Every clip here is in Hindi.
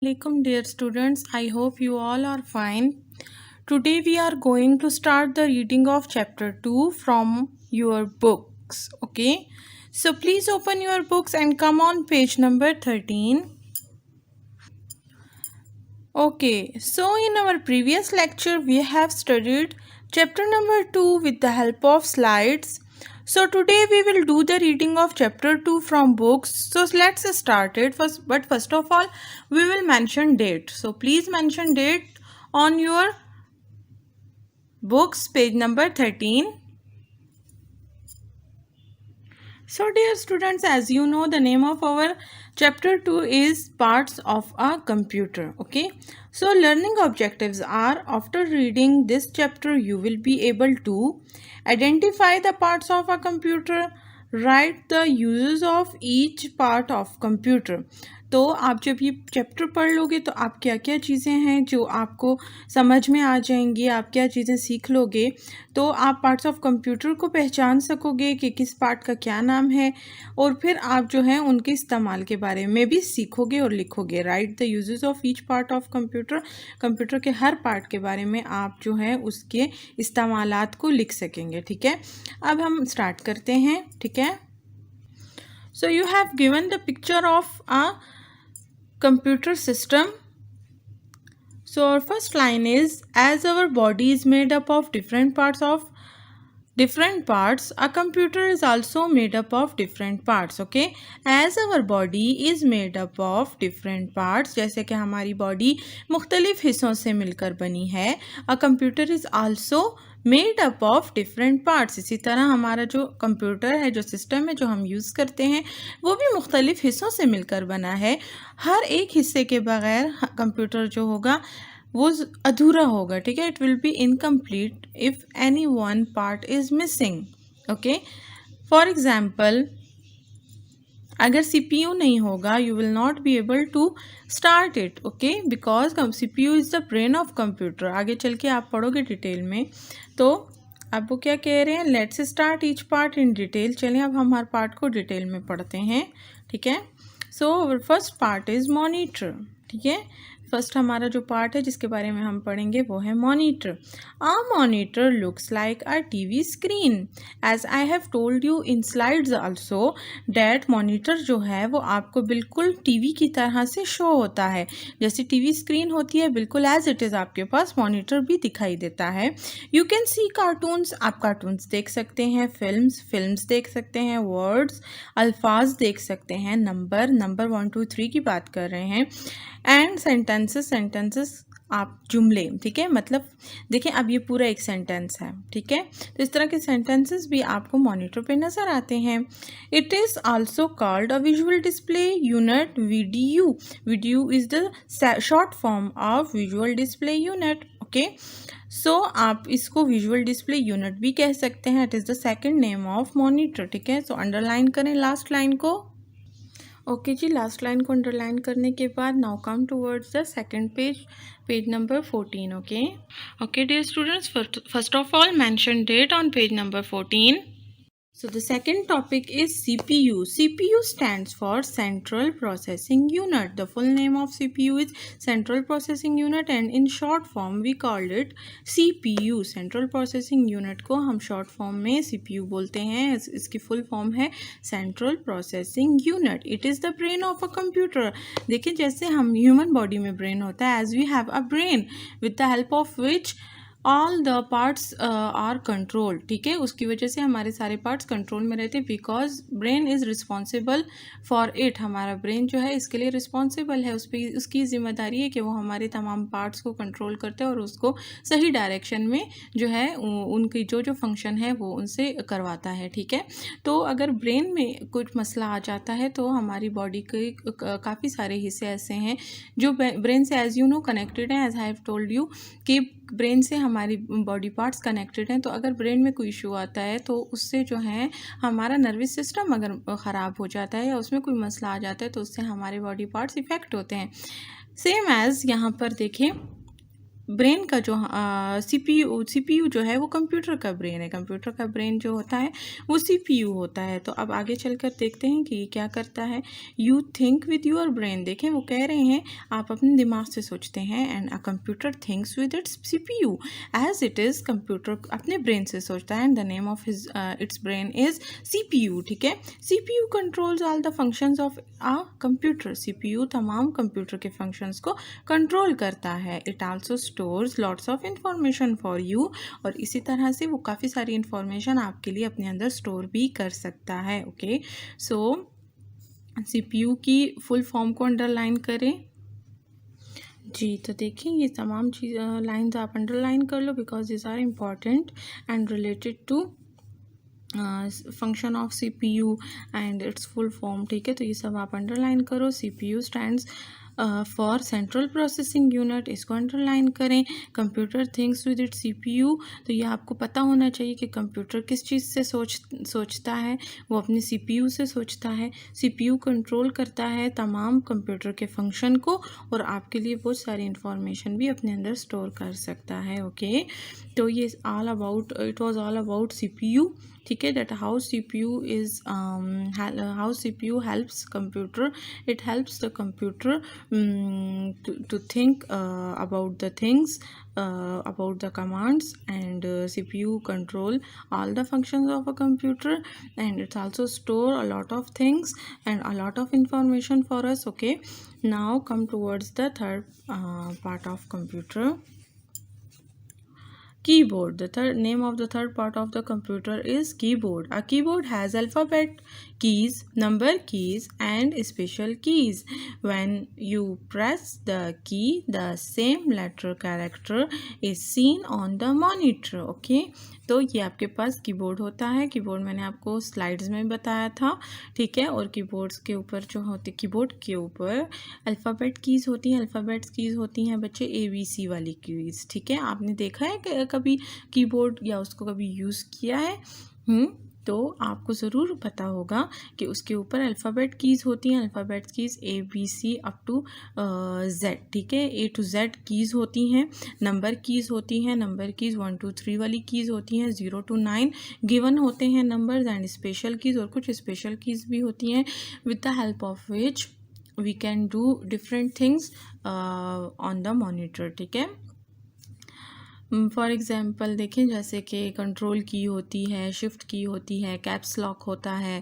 Welcome dear students, I hope you all are fine. Today we are going to start the reading of chapter 2 from your books. Okay, so please open your books and come on page number 13. Okay, so in our previous lecture we have studied chapter number 2 with the help of slides. So today we will do the reading of chapter 2 from books. So let's start it first. But first of all we will mention date. So please mention date on your books, page number 13. So dear students, as you know, the name of our chapter 2 is parts of a computer. Okay, so learning objectives are, after reading this chapter you will be able to identify the parts of a computer, write the uses of each part of computer. तो आप जब ये चैप्टर पढ़ लोगे तो आप क्या क्या चीज़ें हैं जो आपको समझ में आ जाएंगी, आप क्या चीज़ें सीख लोगे, तो आप पार्ट्स ऑफ कंप्यूटर को पहचान सकोगे कि किस पार्ट का क्या नाम है, और फिर आप जो है उनके इस्तेमाल के बारे में भी सीखोगे और लिखोगे. Right the uses of each part of computer. Computer के हर पार्ट के बारे में आप जो है उसके इस्तेमालात को लिख सकेंगे. ठीक है, अब हम स्टार्ट करते हैं. ठीक है, so you have given the picture of a computer system. So our first line is, as our body is made up of different parts, a computer is also made up of different parts. Okay, as our body is made up of different parts, जैसे कि हमारी बॉडी मुख्तलिफ हिस्सों से मिलकर बनी है, a computer is also made up of different parts. इसी तरह हमारा जो कंप्यूटर है, जो सिस्टम है जो हम यूज़ करते हैं, वो भी मुख्तलिफ हिस्सों से मिलकर बना है. हर एक हिस्से के बगैर कंप्यूटर जो होगा वो अधूरा होगा. ठीक है, it will be incomplete if any one part is missing. Okay, for example अगर CPU नहीं होगा, you will not be able to start it. Okay, because CPU is the brain of computer. आगे चल के आप पढ़ोगे डिटेल में. तो अब वो क्या कह रहे हैं, let's start each part in detail. चलिए अब हम हर पार्ट को डिटेल में पढ़ते हैं. ठीक है, so first part is monitor. ठीक है, फर्स्ट हमारा जो पार्ट है जिसके बारे में हम पढ़ेंगे वो है monitor. A monitor looks like a TV screen. As I have told you in slides also that monitor जो है वो आपको बिल्कुल TV की तरह से शो होता है. जैसे TV स्क्रीन होती है बिल्कुल एज इट इज़ आपके पास मॉनिटर भी दिखाई देता है. यू कैन सी कार्टून्स, आप कार्टून्स देख सकते हैं, फिल्म्स देख सकते हैं, वर्ड्स अल्फाज देख सकते हैं, नंबर 1 2 3 की बात कर रहे हैं, एंड सेंटेंसेस आप जुमले. ठीक है, मतलब देखिए अब ये पूरा एक सेंटेंस है. ठीक है, तो इस तरह के सेंटेंसेस भी आपको मॉनिटर पे नज़र आते हैं. It is also called a visual display unit. Video is the short form of visual display unit. Okay, so आप इसको विजुअल डिस्प्ले यूनिट भी कह सकते हैं. It is the second name of monitor. ठीक है, सो अंडरलाइन करें लास्ट लाइन को. ओके जी, लास्ट लाइन को अंडरलाइन करने के बाद now come towards the second page number 14. Okay dear students, first of all mention that on page number 14. So the second topic is CPU. CPU stands for Central Processing Unit. The full name of CPU is Central Processing Unit and in short form we called it CPU. Central Processing Unit को हम short form में CPU बोलते हैं. इसकी full form है Central Processing Unit. It is the brain of a computer. देखिए जैसे हम human body में brain होता है, as we have a brain with the help of which all the parts are control. ठीक है, उसकी वजह से हमारे सारे पार्ट्स कंट्रोल में रहते हैं, because brain is responsible for it. हमारा ब्रेन जो है इसके लिए रिस्पॉन्सिबल है, उसकी जिम्मेदारी है कि वो हमारे तमाम पार्ट्स को कंट्रोल करते हैं और उसको सही डायरेक्शन में जो है उनकी जो फंक्शन है वो उनसे करवाता है. ठीक है, तो अगर ब्रेन में कुछ मसला आ जाता है तो हमारी बॉडी के काफ़ी सारे हिस्से ऐसे हैं जो ब्रेन से एज यू नो कनेक्टेड हैं. As I have told you कि ब्रेन से हमारी बॉडी पार्ट्स कनेक्टेड हैं. तो अगर ब्रेन में कोई इशू आता है तो उससे जो है हमारा नर्वस सिस्टम अगर ख़राब हो जाता है या उसमें कोई मसला आ जाता है तो उससे हमारे बॉडी पार्ट्स इफ़ेक्ट होते हैं. सेम एज़ यहाँ पर देखें ब्रेन का जो सीपीयू जो है वो कंप्यूटर का ब्रेन है। कंप्यूटर का ब्रेन जो होता है वो सीपीयू होता है। तो अब आगे चलकर देखते हैं कि ये क्या करता है। You think with your brain, देखें वो कह रहे हैं आप अपने दिमाग से सोचते हैं, and a computer thinks with its CPU as it is. Computer अपने ब्रेन से सोचता है, and the name of his its brain is CPU. ठीक है, CPU controls all the functions of a computer. CPU तमाम कंप्यूटर के फंक्शंस को कंट्रोल करता है। It also stores lots of information for you, और इसी तरह से वो काफ़ी सारी इंफॉर्मेशन आपके लिए अपने अंदर स्टोर भी कर सकता है। ओके, सो सीपीयू की फुल फॉर्म को अंडरलाइन करें। जी, तो देखिए ये तमाम चीज़ लाइन्स आप अंडरलाइन कर लो, because this are important and related to function of CPU and its full form. ठीक है, तो ये सब आप अंडरलाइन करो। CPU stands for central processing unit, इसको अंडरलाइन करें। Computer thinks with it CPU, तो ये आपको पता होना चाहिए कि कंप्यूटर किस चीज़ से सोचता है, वो अपने सीपीयू से सोचता है। सीपीयू कंट्रोल करता है तमाम कंप्यूटर के फंक्शन को, और आपके लिए बहुत सारी इंफॉर्मेशन भी अपने अंदर स्टोर कर सकता है। ओके, तो ये all about, it was all about CPU. ठीक है, that how CPU is how CPU helps computer, it helps the computer to think about the things, about the commands, and CPU control all the functions of a computer, and it also store a lot of things and a lot of information for us. Okay, now come towards the third part of computer. Keyboard. The third name of the third part of the computer is keyboard. A keyboard has alphabet keys, number keys, and special keys. When you press the key, the same letter character is seen on the monitor. Okay, तो ये आपके पास कीबोर्ड होता है। कीबोर्ड मैंने आपको स्लाइड्स में बताया था। ठीक है, और कीबोर्ड्स के ऊपर जो होते, कीबोर्ड के ऊपर अल्फ़ाबेट कीज़ होती हैं। अल्फ़ाबेट्स कीज़ होती हैं बच्चे ABC वाली कीज़। ठीक है, आपने देखा है कभी कीबोर्ड या उसको कभी यूज़ किया है? तो आपको ज़रूर पता होगा कि उसके ऊपर अल्फ़ाबेट कीज़ होती हैं। Alphabet keys ABC up to Z। ठीक है, A to Z कीज़ होती हैं। नंबर कीज़ होती हैं। नंबर कीज़ 1 2 3 वाली कीज़ होती हैं। 0 to 9 गिवन होते हैं नंबर्स, एंड स्पेशल कीज़, और कुछ स्पेशल कीज़ भी होती हैं with the help of which we can do different things on the monitor. ठीक है, फॉर एग्ज़ाम्पल देखें, जैसे कि कंट्रोल की होती है, शिफ्ट की होती है, कैप्स लॉक होता है,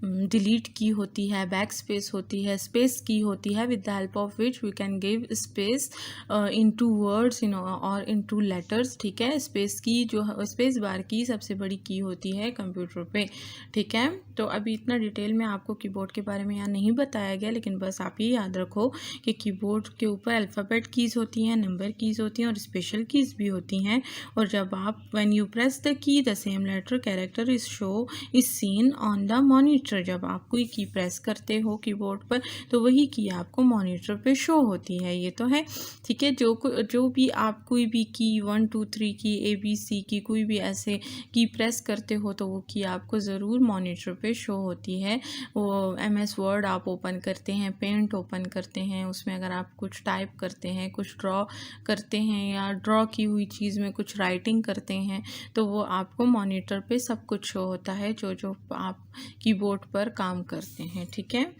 डिलीट की होती है, बैक स्पेस होती है, स्पेस की होती है, with the help of which we can give space in two words और इन टू लेटर्स। ठीक है, स्पेस की जो स्पेस बार की सबसे बड़ी की होती है कंप्यूटर पे। ठीक है, तो अभी इतना डिटेल में आपको कीबोर्ड के बारे में यहाँ नहीं बताया गया, लेकिन बस आप ये याद रखो कि कीबोर्ड के ऊपर अल्फ़ाबेट कीज़ होती हैं, नंबर कीज़ होती हैं, और स्पेशल कीज़ भी होती हैं। और जब आप when you press the key, the same letter character is seen on the monitor. जब आप कोई की प्रेस करते हो कीबोर्ड पर, तो वही की आपको मॉनिटर पे शो होती है। ये तो है। ठीक है, जो भी आप कोई भी की 1 2 3 की, ABC की, कोई भी ऐसे की प्रेस करते हो तो वो की आपको ज़रूर मॉनिटर पे शो होती है। वो MS वर्ड आप ओपन करते हैं, पेंट ओपन करते हैं, उसमें अगर आप कुछ टाइप करते हैं, कुछ ड्रॉ करते हैं, या ड्रॉ की हुई चीज़ में कुछ राइटिंग करते हैं, तो वो आपको मॉनिटर पे सब कुछ शो होता है जो आप कीबोर्ड पर काम करते हैं। ठीक है,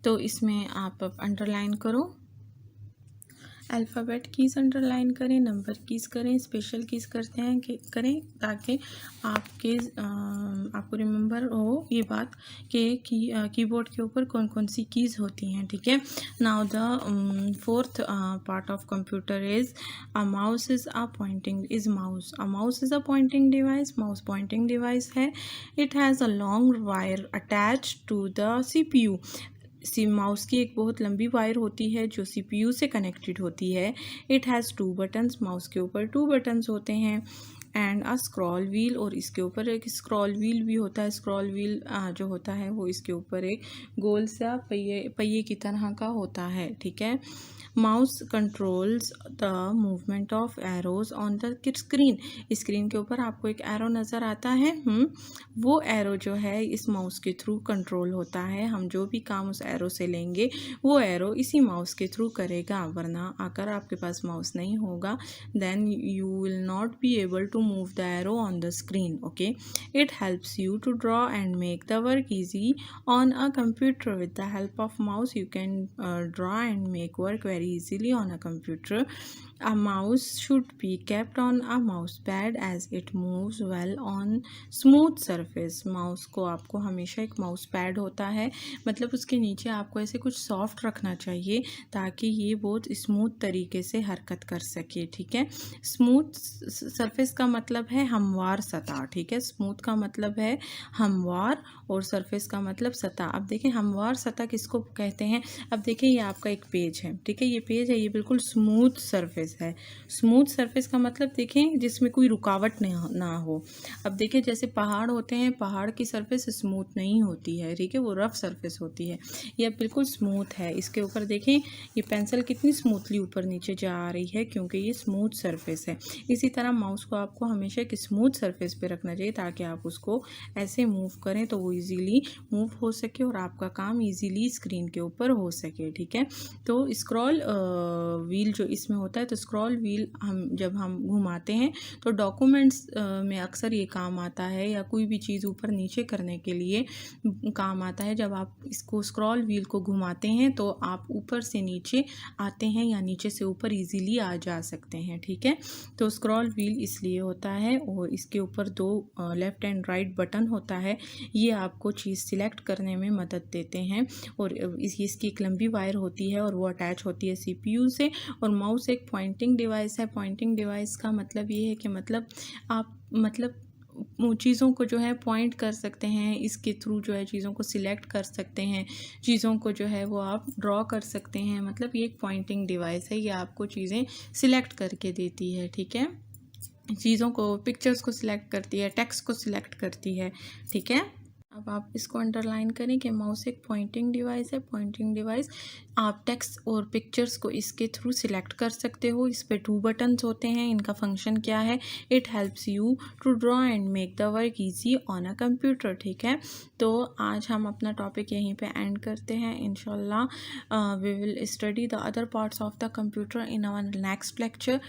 तो इसमें आप अंडरलाइन करो, अल्फ़ाबेट कीज़ अंडरलाइन करें, नंबर कीज़ करें, स्पेशल कीज़ करते हैं कि करें, ताकि आपको रिमेंबर हो ये बात कि कीबोर्ड के ऊपर कौन कौन सी कीज़ होती हैं। ठीक है, now the fourth part of computer is a mouse is a pointing mouse is a pointing device. Mouse pointing device है। It has a long wire attach to the CPU। Mouse की एक बहुत लंबी वायर होती है जो CPU से कनेक्टेड होती है। इट हैज़ 2 बटन्स, माउस के ऊपर 2 बटन्स होते हैं, एंड अ स्क्रॉल व्हील, और इसके ऊपर एक स्क्रॉल व्हील भी होता है। स्क्रॉल व्हील जो होता है वो इसके ऊपर एक गोल सा पहिए की तरह का होता है, ठीक है। Mouse controls the movement of arrows on the screen. Screen के ऊपर आपको एक एरो नज़र आता है, वो एरो जो है इस माउस के थ्रू कंट्रोल होता है। हम जो भी काम उस एरो से लेंगे वो एरो इसी माउस के थ्रू करेगा, वरना अगर आपके पास माउस नहीं होगा then you will not be able to move the arrow on the screen, okay. It helps you to draw and make the work easy on a computer. With the help of mouse you can draw and make work very easily on a computer. A mouse should be kept on a mouse pad as it moves well on smooth surface. Mouse को आपको हमेशा एक माउस पैड होता है, मतलब उसके नीचे आपको ऐसे कुछ सॉफ्ट रखना चाहिए ताकि ये बहुत स्मूथ तरीके से हरकत कर सके, ठीक है। स्मूथ सरफेस का मतलब है हमवार सतह, ठीक है। स्मूथ का मतलब है हमवार और सरफेस का मतलब सतह। अब देखिए हमवार सतह किसको कहते हैं। अब देखिए ये आपका एक पेज है, ठीक है, ये पेज है, ये बिल्कुल स्मूथ सरफेस है। स्मूथ सरफेस का मतलब देखें जिसमें कोई रुकावट ना हो। अब देखिए जैसे पहाड़ होते हैं, पहाड़ की सरफेस स्मूथ नहीं होती है, ठीक है, वो रफ सरफेस होती है। ये बिल्कुल स्मूथ है। इसके ऊपर देखें ये पेंसिल कितनी स्मूथली ऊपर नीचे जा रही है क्योंकि ये स्मूथ सरफेस है। इसी तरह माउस को आपको हमेशा एक स्मूथ सरफेस पे रखना चाहिए ताकि आप उसको ऐसे मूव करें तो वो इजीली मूव हो सके और आपका काम इजीली स्क्रीन के ऊपर हो सके, ठीक है। तो स्क्रॉल व्हील जो इसमें होता है, तो स्क्रॉल व्हील जब हम घुमाते हैं तो डॉक्यूमेंट्स में अक्सर ये काम आता है या कोई भी चीज़ ऊपर नीचे करने के लिए काम आता है। जब आप इसको स्क्रॉल व्हील को घुमाते हैं तो आप ऊपर से नीचे आते हैं या नीचे से ऊपर इजीली आ जा सकते हैं, ठीक है। तो स्क्रॉल व्हील इसलिए होता है और इसके ऊपर दो लेफ़्ट एंड राइट बटन होता है, ये आपको चीज़ सिलेक्ट करने में मदद देते हैं। और इसकी एक लंबी वायर होती है और वो अटैच होती है CPU से। और माउस एक पॉइंटिंग डिवाइस है। पॉइंटिंग डिवाइस का मतलब ये है कि आप चीज़ों को जो है पॉइंट कर सकते हैं, इसके थ्रू जो है चीज़ों को सिलेक्ट कर सकते हैं, चीज़ों को जो है वो आप ड्रॉ कर सकते हैं। मतलब ये एक पॉइंटिंग डिवाइस है, ये आपको चीज़ें सिलेक्ट करके देती है, ठीक है। चीज़ों को, पिक्चर्स को सिलेक्ट करती है, टेक्स्ट को सिलेक्ट करती है, ठीक है। अब आप इसको अंडरलाइन करें कि माउस एक पॉइंटिंग डिवाइस है। पॉइंटिंग डिवाइस आप टेक्स्ट और पिक्चर्स को इसके थ्रू सिलेक्ट कर सकते हो। इस पे 2 बटन्स होते हैं। इनका फंक्शन क्या है, it helps you to draw and make the work easy on a computer, ठीक है। तो आज हम अपना टॉपिक यहीं पे एंड करते हैं। इंशाल्लाह we will study the other parts of the computer in our next lecture.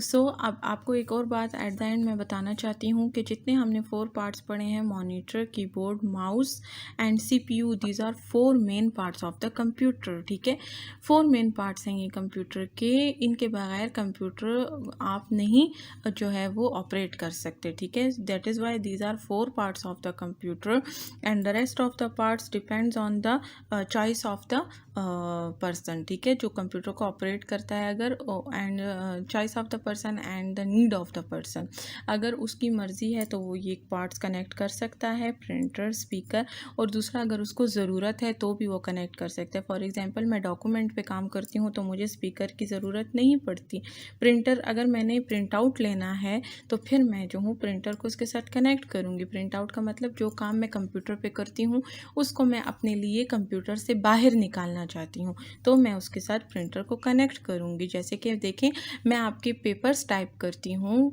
So अब आपको एक और बात एट द एंड में बताना चाहती हूँ कि जितने हमने 4 पार्ट्स पढ़े हैं, monitor, keyboard, mouse and CPU, these are 4 main parts of the computer, ठीक है। 4 मेन पार्ट्स हैं ये कंप्यूटर के। इनके बगैर कंप्यूटर आप नहीं जो है वो ऑपरेट कर सकते, ठीक है। That is why these are 4 parts of the computer and the rest of the parts depends on the choice of the person, ठीक है, जो कंप्यूटर को ऑपरेट करता है। अगर and choice of the person and the need of the person, अगर उसकी मर्ज़ी है तो वो ये पार्ट्स कनेक्ट कर सकता है, प्रिंटर, स्पीकर, और दूसरा अगर उसको ज़रूरत है तो भी वो कनेक्ट कर सकता है। फॉर एग्जांपल मैं डॉक्यूमेंट पे काम करती हूँ तो मुझे स्पीकर की ज़रूरत नहीं पड़ती। प्रिंटर, अगर मैंने प्रिंट आउट लेना है तो फिर मैं जो हूँ प्रिंटर को उसके साथ कनेक्ट करूँगी। प्रिंट आउट का मतलब जो काम मैं कंप्यूटर पे करती हूँ उसको मैं अपने लिए कंप्यूटर से बाहर निकालना चाहती हूँ तो मैं उसके साथ प्रिंटर को कनेक्ट करूँगी। जैसे कि देखें मैं आपके पेपर्स टाइप करती हूँ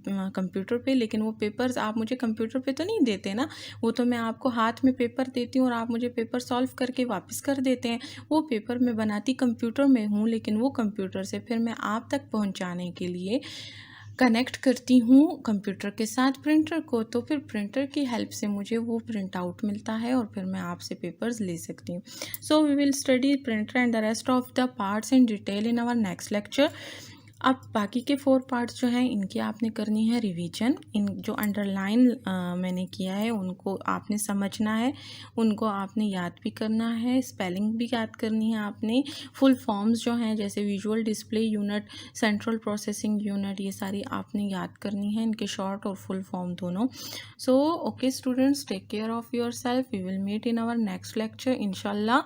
कंप्यूटर पे, लेकिन वो पेपर्स आप मुझे कंप्यूटर पे तो नहीं देते ना, वो तो मैं आपको हाथ में पेपर देती हूँ और आप मुझे पेपर सॉल्व करके वापस कर देते हैं। वो पेपर मैं बनाती कंप्यूटर में हूँ, लेकिन वो कंप्यूटर से फिर मैं आप तक पहुँचाने के लिए कनेक्ट करती हूँ कंप्यूटर के साथ प्रिंटर को। तो फिर प्रिंटर की हेल्प से मुझे वो प्रिंट आउट मिलता है और फिर मैं आपसे पेपर्स ले सकती हूँ। So we will study printer and the rest of the parts in detail in our next lecture. अब बाकी के 4 पार्ट्स जो हैं इनकी आपने करनी है रिवीजन। इन जो अंडरलाइन मैंने किया है उनको आपने समझना है, उनको आपने याद भी करना है, स्पेलिंग भी याद करनी है आपने। फुल फॉर्म्स जो हैं जैसे visual display unit, central processing unit, ये सारी आपने याद करनी है, इनके शॉर्ट और फुल फॉर्म दोनों। So okay students, take care of yourself. We will meet in our next lecture इंशाल्लाह।